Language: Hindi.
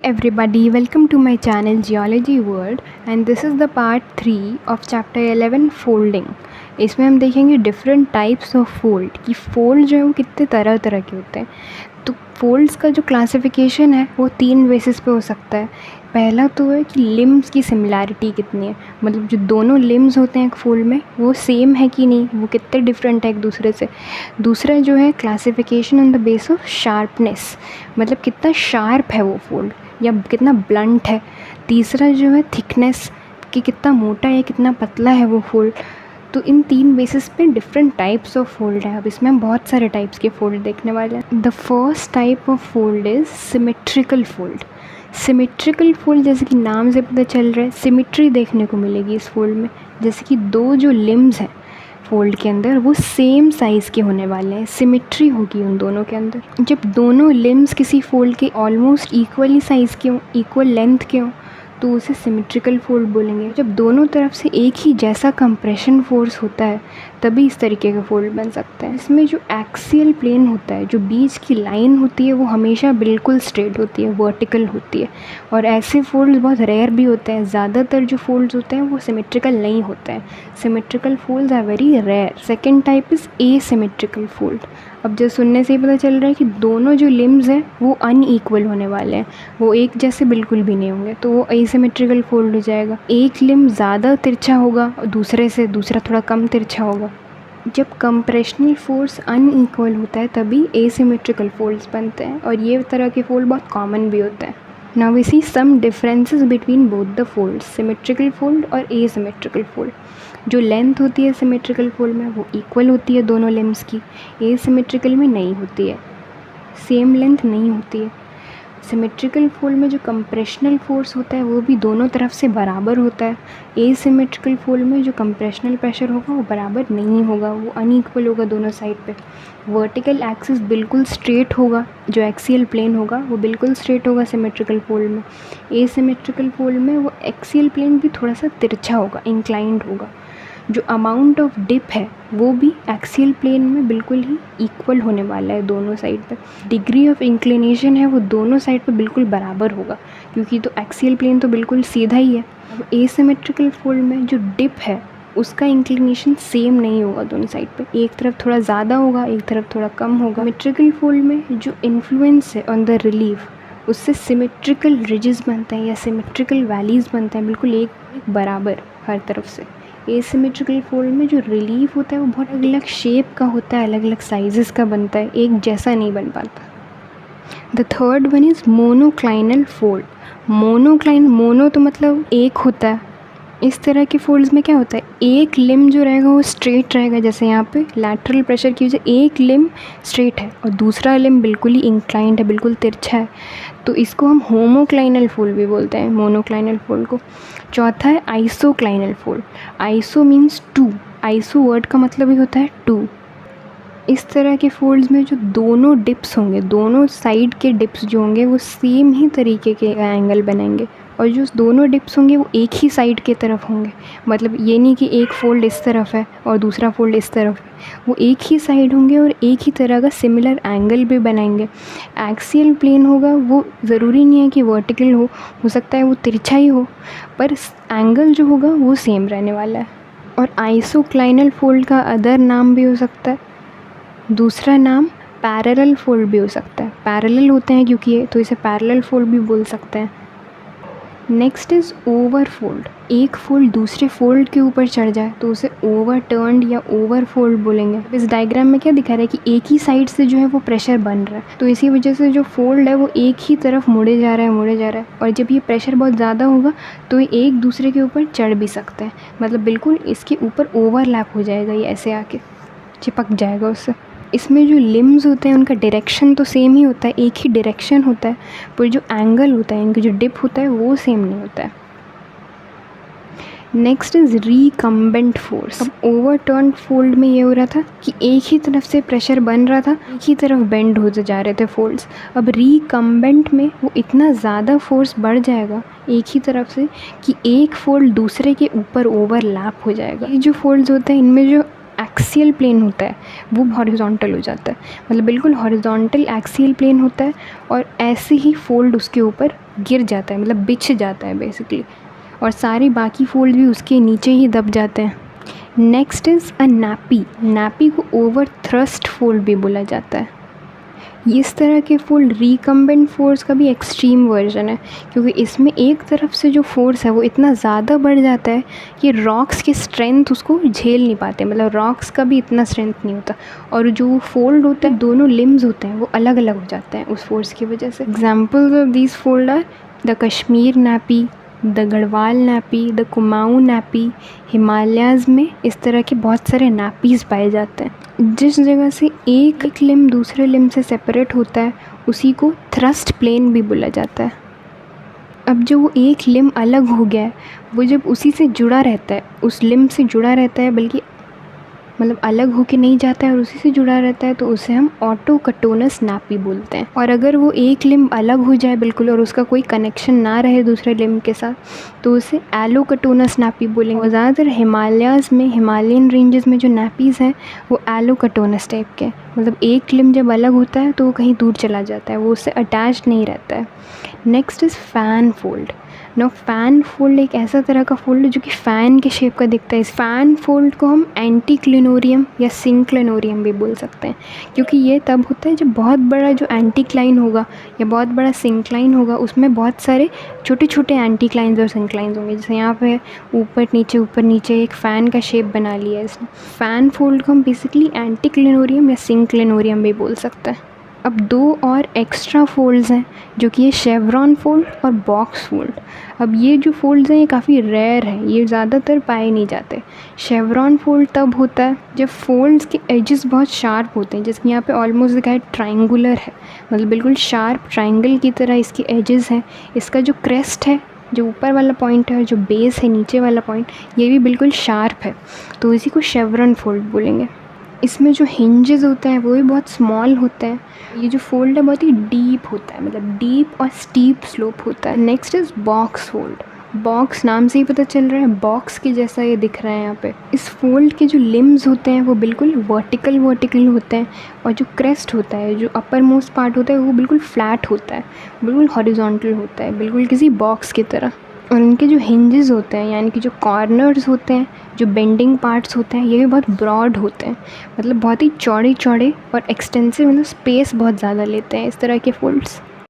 everybody, welcome to my channel Geology World and this is the part 3 of chapter 11 folding। इसमें हम देखेंगे डिफरेंट टाइप्स ऑफ फोल्ड कि फोल्ड जो है वो कितने तरह तरह के होते हैं। तो फोल्ड्स का जो क्लासिफिकेशन है वो 3 बेसिस पे हो सकता है। पहला तो है कि लिम्स की सिमिलैरिटी कितनी है, मतलब जो दोनों लिम्स होते हैं एक फोल्ड में वो सेम है कि नहीं, वो कितने डिफरेंट है एक दूसरे से। दूसरा जो है classification on the base of sharpness, मतलब कितना शार्प है वो फोल्ड या कितना ब्लंट है। तीसरा जो है थिकनेस, कि कितना मोटा या कितना पतला है वो फोल्ड। तो इन 3 बेसिस पे डिफरेंट टाइप्स ऑफ फोल्ड है। अब इसमें हम बहुत सारे टाइप्स के फोल्ड देखने वाले हैं। The first type of fold is symmetrical fold. Symmetrical fold जैसे कि नाम से पता चल रहा है, सिमेट्री देखने को मिलेगी इस फोल्ड में। जैसे कि दो जो लिम्स हैं फोल्ड के अंदर वो सेम साइज़ के होने वाले हैं, सिमेट्री होगी उन दोनों के अंदर। जब दोनों लिम्स किसी फोल्ड के ऑलमोस्ट इक्वली साइज़ के हों, इक्वल लेंथ के हों, तो उसे सिमेट्रिकल फोल्ड बोलेंगे। जब दोनों तरफ से एक ही जैसा कंप्रेशन फोर्स होता है तभी इस तरीके का फोल्ड बन सकता है। इसमें जो एक्सियल प्लेन होता है, जो बीच की लाइन होती है, वो हमेशा बिल्कुल स्ट्रेट होती है, वर्टिकल होती है। और ऐसे फोल्ड्स बहुत रेयर भी होते हैं। ज़्यादातर जो फोल्ड्स होते हैं वो सिमेट्रिकल नहीं होते हैं। Symmetrical folds are very rare. Second type is asymmetrical fold. अब जो सुनने से ही पता चल रहा है कि दोनों जो लिम्स हैं वो अनईक्वल होने वाले हैं, वो एक जैसे बिल्कुल भी नहीं होंगे, तो वो एसिमेट्रिकल फोल्ड हो जाएगा। एक लिम्ब ज़्यादा तिरछा होगा और दूसरे से दूसरा थोड़ा कम तिरछा होगा। जब कंप्रेशनल फोर्स अनईक्वल होता है तभी एसिमेट्रिकल फोल्ड्स बनते हैं, और ये तरह के फोल्ड बहुत कॉमन भी होते हैं। Now we see some differences between both the folds, symmetrical fold और एसिमेट्रिकल फोल्ड। जो लेंथ होती है सिमेट्रिकल फोल्ड में वो इक्वल होती है दोनों लिम्स की, एसिमेट्रिकल में नहीं होती है, सेम लेंथ नहीं होती है। सिमेट्रिकल फोल्ड में जो कंप्रेशनल फोर्स होता है वो भी दोनों तरफ से बराबर होता है। एसिमेट्रिकल फोल्ड में जो कंप्रेशनल प्रेशर होगा वो बराबर नहीं होगा, वो अनइक्वल होगा दोनों साइड पे। वर्टिकल एक्सिस बिल्कुल स्ट्रेट होगा, जो एक्सियल प्लेन होगा वो बिल्कुल स्ट्रेट होगा सिमेट्रिकल फोल्ड में। एसिमेट्रिकल फोल्ड में वो एक्सियल प्लेन भी थोड़ा सा तिरछा होगा, इंक्लाइंड होगा। जो अमाउंट ऑफ डिप है वो भी एक्सियल प्लेन में बिल्कुल ही इक्वल होने वाला है दोनों साइड पे। डिग्री ऑफ इंक्लिनेशन है वो दोनों साइड पे बिल्कुल बराबर होगा, क्योंकि तो एक्सियल प्लेन तो बिल्कुल सीधा ही है। अब एसिमेट्रिकल फोल्ड में जो डिप है उसका इंक्लिनेशन सेम नहीं होगा दोनों साइड पे, एक तरफ थोड़ा ज़्यादा होगा, एक तरफ थोड़ा कम होगा। सिमेट्रिकल फोल्ड में जो इन्फ्लुएंस है ऑन द रिलीफ, उससे सिमेट्रिकल रिजेस बनते हैं या सिमेट्रिकल वैलीज़ बनते हैं, बिल्कुल एक बराबर हर तरफ से। एसिमेट्रिकल फोल्ड में जो रिलीफ होता है वो बहुत अलग अलग शेप का होता है, अलग अलग साइजेस का बनता है, एक जैसा नहीं बन पाता। The third one is monoclinal fold. Mono तो मतलब एक होता है। इस तरह के फोल्ड्स में क्या होता है, एक लिम्ब जो रहेगा वो स्ट्रेट रहेगा, जैसे यहाँ पे लैटरल प्रेशर की वजह से एक लिम्ब स्ट्रेट है और दूसरा लिम्ब बिल्कुल ही इंक्लाइंड है, बिल्कुल तिरछा है, तो इसको हम होमोक्लाइनल फोल्ड भी बोलते हैं, मोनोक्लाइनल फोल्ड को। चौथा है isoclinal fold. Iso means to, iso word का मतलब ही होता है टू। इस तरह के फोल्ड्स में जो दोनों डिप्स होंगे, दोनों साइड के डिप्स जो होंगे वो सेम ही तरीके के एंगल बनाएंगे, और जो दोनों डिप्स होंगे वो एक ही साइड के तरफ होंगे। मतलब ये नहीं कि एक फोल्ड इस तरफ है और दूसरा फोल्ड इस तरफ है, वो एक ही साइड होंगे और एक ही तरह का सिमिलर एंगल भी बनाएंगे। एक्सियल प्लेन होगा वो ज़रूरी नहीं है कि वर्टिकल हो सकता है वो तिरछा ही हो, पर एंगल जो होगा वो सेम रहने वाला है। और आइसोक्लाइनल फोल्ड का अदर नाम भी हो सकता है, दूसरा नाम पैरेलल फोल्ड भी हो सकता है। पैरेलल होते हैं क्योंकि ये, तो इसे पैरेलल फोल्ड भी बोल सकते हैं। Next is over fold. एक फोल्ड दूसरे फोल्ड के ऊपर चढ़ जाए तो उसे ओवर टर्न्ड या ओवर फोल्ड बोलेंगे। इस डायग्राम में क्या दिखा रहा है कि एक ही साइड से जो है वो प्रेशर बन रहा है, तो इसी वजह से जो फोल्ड है वो एक ही तरफ मुड़े जा रहा है, और जब ये प्रेशर बहुत ज़्यादा होगा तो ये एक दूसरे के ऊपर चढ़ भी सकते हैं, मतलब बिल्कुल इसके ऊपर ओवरलैप हो जाएगा, ये ऐसे आके चिपक जाएगा उससे। इसमें जो लिम्स होते हैं उनका डायरेक्शन तो सेम ही होता है, एक ही डायरेक्शन होता है, पर जो एंगल होता है, इनका जो डिप होता है वो सेम नहीं होता है। Next is recumbent force. अब ओवरटर्न फोल्ड में ये हो रहा था कि एक ही तरफ से प्रेशर बन रहा था, एक ही तरफ बेंड होते जा रहे थे फोल्ड्स। अब रिकम्बेंट में वो इतना ज़्यादा फोर्स बढ़ जाएगा एक ही तरफ से कि एक फोल्ड दूसरे के ऊपर ओवरलैप हो जाएगा। ये जो फोल्ड्स होते हैं इनमें जो एक्सियल प्लेन होता है वो हॉरिजॉन्टल हो जाता है, मतलब बिल्कुल हॉरिजॉन्टल एक्सियल प्लेन होता है और ऐसे ही फोल्ड उसके ऊपर गिर जाता है, मतलब बिछ जाता है बेसिकली, और सारे बाकी फोल्ड भी उसके नीचे ही दब जाते हैं। Next is a nappy. Nappy को ओवर थ्रस्ट फोल्ड भी बोला जाता है। इस तरह के फोल्ड रिकम्बेंट फोर्स का भी एक्सट्रीम वर्जन है, क्योंकि इसमें एक तरफ से जो फोर्स है वो इतना ज़्यादा बढ़ जाता है कि रॉक्स की स्ट्रेंथ उसको झेल नहीं पाते, मतलब रॉक्स का भी इतना स्ट्रेंथ नहीं होता, और जो फोल्ड होता है दोनों लिम्स होते हैं वो अलग अलग हो जाते हैं उस फोर्स की वजह से। Examples of these fold are the Kashmir nappe, the Garhwal nappe, the Kumaon nappe. Himalayas में इस तरह के बहुत सारे नैपीज़ पाए जाते हैं। जिस जगह से एक लिम्ब दूसरे लिम्ब से सेपरेट होता है उसी को थ्रस्ट प्लेन भी बोला जाता है। अब जो वो एक लिम्ब अलग हो गया है वो जब उसी से जुड़ा रहता है, उस लिम्ब से जुड़ा रहता है, बल्कि मतलब अलग होके नहीं जाता है और उसी से जुड़ा रहता है, तो उसे हम ऑटोकटोनस नैपी बोलते हैं। और अगर वो एक लिम्ब अलग हो जाए बिल्कुल और उसका कोई कनेक्शन ना रहे दूसरे लिम्ब के साथ, तो उसे एलोकटोनस नैपी बोलेंगे। और ज़्यादातर हिमालयाज़ में, हिमालयन रेंजेस में जो नैपीज़ हैं वो एलोकटोनस टाइप के, मतलब एक लिम्ब जब अलग होता है तो वो कहीं दूर चला जाता है, वो उससे अटैच नहीं रहता है। Next is fan fold. No, fan fold एक ऐसा तरह का फोल्ड है जो कि फ़ैन के शेप का दिखता है। इस फ़ैन फोल्ड को हम एंटीक्लिनोरियम या सिंक्लिनोरियम भी बोल सकते हैं, क्योंकि ये तब होता है जब बहुत बड़ा जो एंटीक्लाइन होगा या बहुत बड़ा सिंक्लाइन होगा उसमें बहुत सारे छोटे छोटे एंटीक्लाइंस और सिंक्लाइंस होंगे। जैसे यहाँ पे ऊपर नीचे एक फ़ैन का शेप बना लिया है इसने। फ़ैन फोल्ड को हम बेसिकली एंटीक्लिनोरियम या सिंक्लिनोरियम भी बोल सकते हैं। अब दो और एक्स्ट्रा फोल्ड्स हैं जो कि ये शेवरॉन फोल्ड और बॉक्स फोल्ड। अब ये जो फोल्ड्स हैं ये काफ़ी रेयर हैं, ये ज़्यादातर पाए नहीं जाते। शेवरॉन फोल्ड तब होता है जब फोल्ड्स के एजेस बहुत शार्प होते हैं, जैसे कि यहाँ पे ऑलमोस्ट दिखाया ट्रायंगुलर है, मतलब बिल्कुल शार्प ट्रायंगल की तरह इसके एजेस हैं। इसका जो क्रेस्ट है, जो ऊपर वाला पॉइंट है और जो बेस है नीचे वाला पॉइंट, ये भी बिल्कुल शार्प है, तो इसी को शेवरॉन फोल्ड बोलेंगे। इसमें जो हिंजेस होते हैं वो भी बहुत स्मॉल होते हैं। ये जो फोल्ड है बहुत ही डीप होता है, मतलब डीप और स्टीप स्लोप होता है। Next is box fold. Box नाम से ही पता चल रहा है, बॉक्स के जैसा ये दिख रहा है यहाँ पे। इस फोल्ड के जो लिम्स होते हैं वो बिल्कुल वर्टिकल होते हैं, और जो क्रेस्ट होता है, जो अपर मोस्ट पार्ट होता है वो बिल्कुल फ्लैट होता है, बिल्कुल हॉरिजॉन्टल होता है, बिल्कुल किसी बॉक्स की तरह। और इनके जो हिंजेस होते हैं, यानी कि जो कॉर्नर्स होते हैं, जो बेंडिंग पार्ट्स होते हैं, ये भी बहुत ब्रॉड होते हैं, मतलब बहुत ही चौड़े और एक्सटेंसिव, मतलब स्पेस बहुत ज़्यादा लेते हैं इस तरह के फोल्ड्स।